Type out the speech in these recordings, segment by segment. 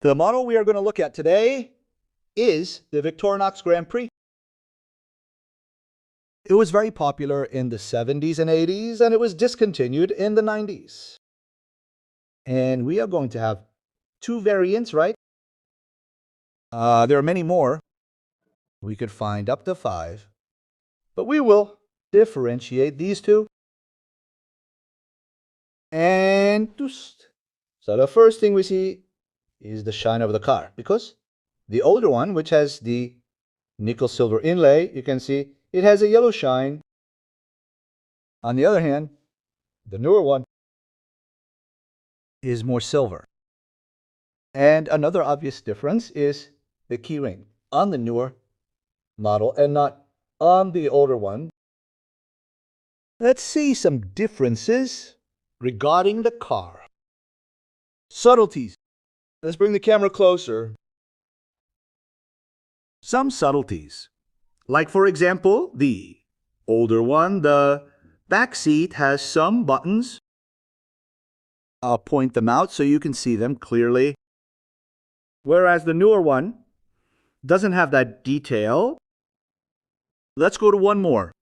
The model we are going to look at today is the Victorinox Grand Prix. It was very popular in the 70s and 80s, and it was discontinued in the 90s. And we are going to have two variants, right? There are many more. We could find up to 5, but we will differentiate these two. And so the first thing we see is the shine of the car, because the older one, which has the nickel silver inlay, you can see it has a yellow shine. On the other hand, the newer one is more silver. And another obvious difference is the keyring on the newer model and not on the older one. Let's see some differences regarding the car. Subtleties. Let's bring the camera closer. Some subtleties. Like, for example, the older one, the back seat has some buttons. I'll point them out so you can see them clearly. Whereas the newer one doesn't have that detail. Let's go to one more.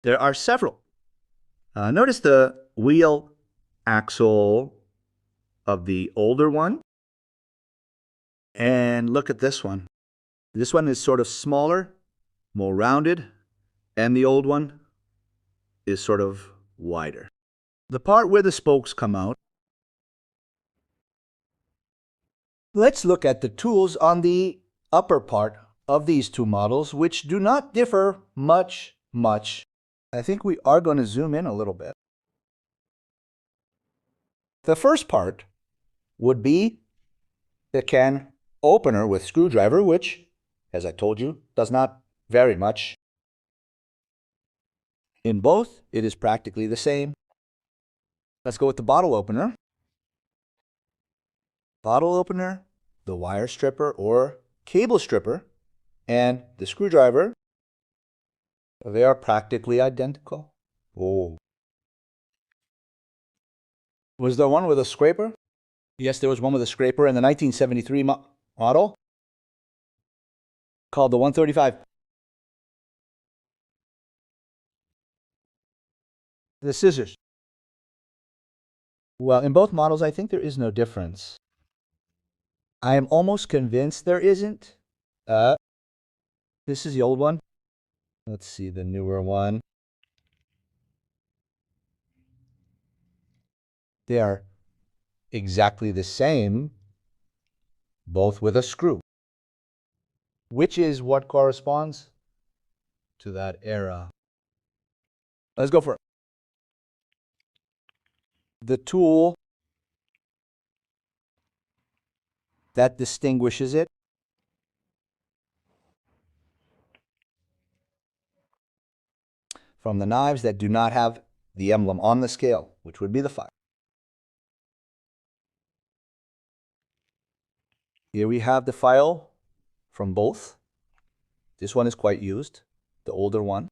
There are several. Notice the wheel axle of the older one. And look at this one. This one is sort of smaller, more rounded, and the old one is sort of wider. The part where the spokes come out. Let's look at the tools on the upper part of these two models, which do not differ much. I think we are going to zoom in a little bit. The first part would be the can opener with screwdriver, which, as I told you, does not vary much. In both, it is practically the same. Let's go with the bottle opener. Bottle opener, the wire stripper or cable stripper, and the screwdriver, they are practically identical. Oh. Was there one with a scraper? Yes, there was one with a scraper in the 1973 model called the 135. The scissors. Well, in both models, I think there is no difference. I am almost convinced there isn't. This is the old one. Let's see the newer one. They are exactly the same, both with a screw, which is what corresponds to that era. Let's go for it. The tool that distinguishes it from the knives that do not have the emblem on the scale, which would be the file. Here we have the file from both. This one is quite used, the older one.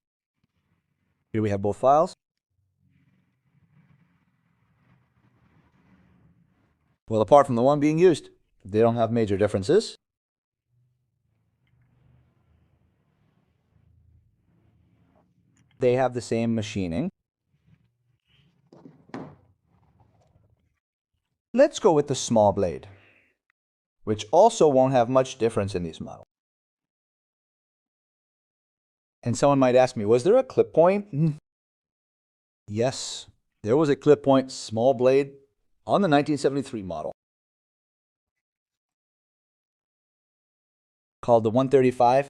Here we have both files. Well, apart from the one being used, they don't have major differences. They have the same machining. Let's go with the small blade, which also won't have much difference in these models. And someone might ask me, was there a clip point? Yes, there was a clip point small blade on the 1973 model called the 135.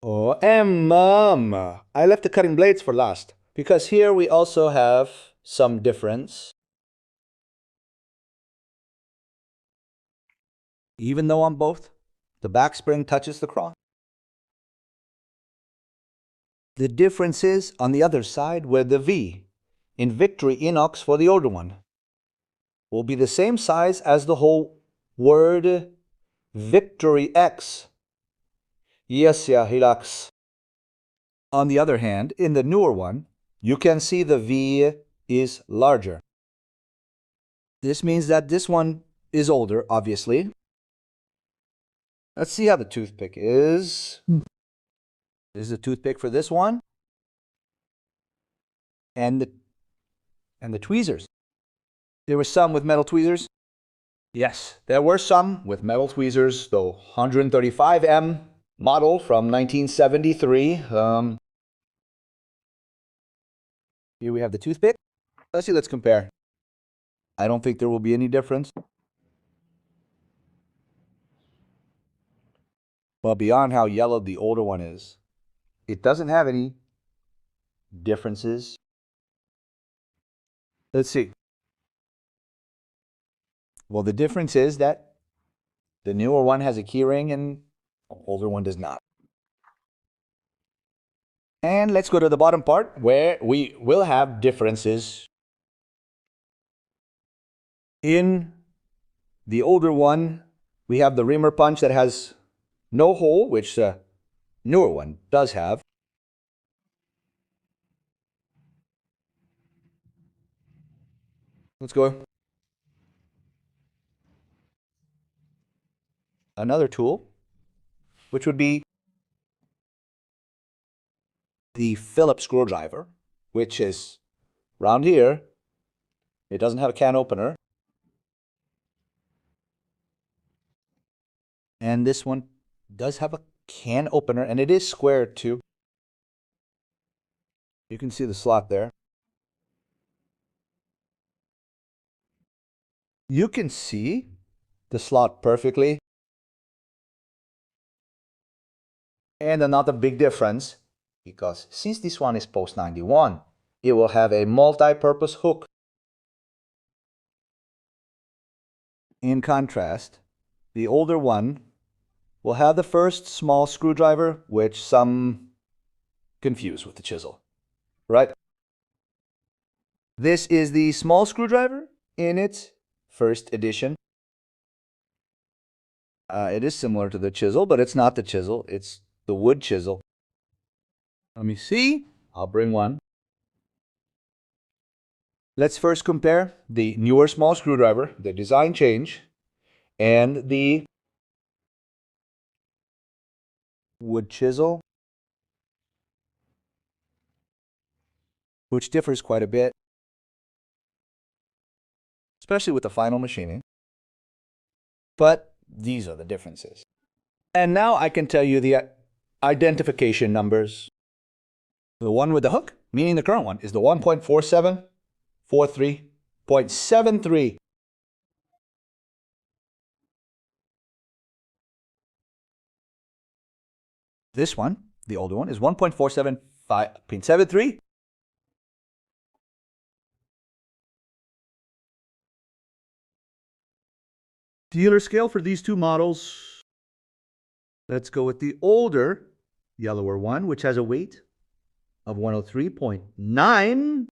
Oh, and Mom, I left the cutting blades for last, because here we also have some difference. Even though on both, the back spring touches the cross. The difference is on the other side, where the V in Victorinox for the older one will be the same size as the whole word Victory X. Yes, yeah, relax. On the other hand, in the newer one, you can see the V is larger. This means that this one is older, obviously. Let's see how the toothpick is. This is a toothpick for this one. And the tweezers. There were some with metal tweezers. Yes, there were some with metal tweezers, the 135M model from 1973. Here we have the toothpick. Let's compare. I don't think there will be any difference. But beyond how yellow the older one is, it doesn't have any differences. Let's see. Well, the difference is that the newer one has a keyring and the older one does not. And let's go to the bottom part where we will have differences. In the older one, we have the reamer punch that has no hole, which the newer one does have. Let's go. Another tool, which would be the Phillips screwdriver, which is round here. It doesn't have a can opener. And this one does have a can opener, and it is squared too. You can see the slot there. You can see the slot perfectly. And another big difference, because since this one is post 91, it will have a multi-purpose hook. In contrast, the older one will have the first small screwdriver, which some confuse with the chisel, right? This is the small screwdriver in its first edition. It is similar to the chisel, but it's not the chisel. It's the wood chisel. Let me see. I'll bring one. Let's first compare the newer small screwdriver, the design change, and the wood chisel, which differs quite a bit, especially with the final machining. But these are the differences. And now I can tell you the identification numbers. The one with the hook, meaning the current one, is the 1.4743.73. This one, the older one, is 1.475.73. Dealer scale for these two models. Let's go with the older, yellower one, which has a weight of 103.9.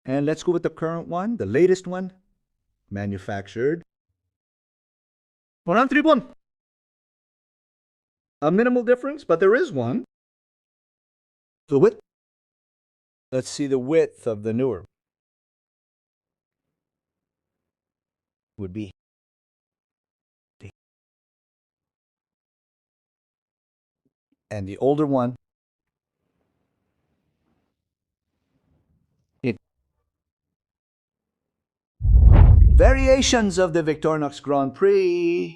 And let's go with the current one, the latest one, manufactured 103.1. A minimal difference, but there is one. The width. Let's see the width of the newer. Would be and the older one, variations of the Victorinox Grand Prix.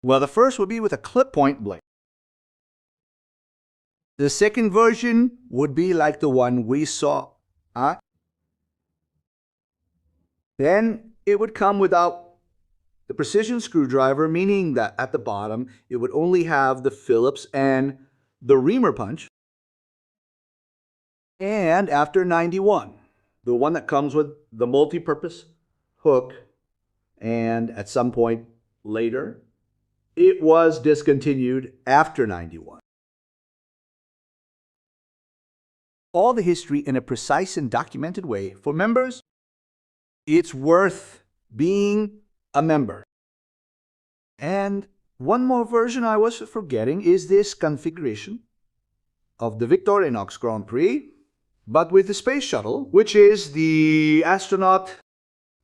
Well, the first would be with a clip point blade. The second version would be like the one we saw. Then it would come without the precision screwdriver, meaning that at the bottom it would only have the Phillips and the reamer punch. And after 91, the one that comes with the multi-purpose hook, and at some point later, it was discontinued after 91. All the history in a precise and documented way for members. It's worth being a member. And one more version I was forgetting is this configuration of the Victorinox Grand Prix. But with the space shuttle, which is the astronaut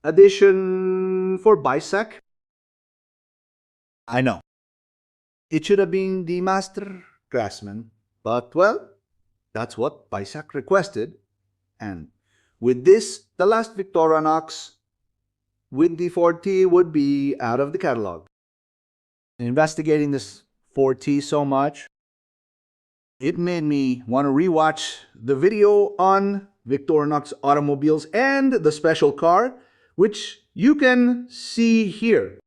edition for BISAC, I know. It should have been the Master Craftsman, but well, that's what BISAC requested. And with this, the last Victorinox with the 4T would be out of the catalog. Investigating this 4T so much, it made me want to rewatch the video on Victorinox automobiles and the special car, which you can see here.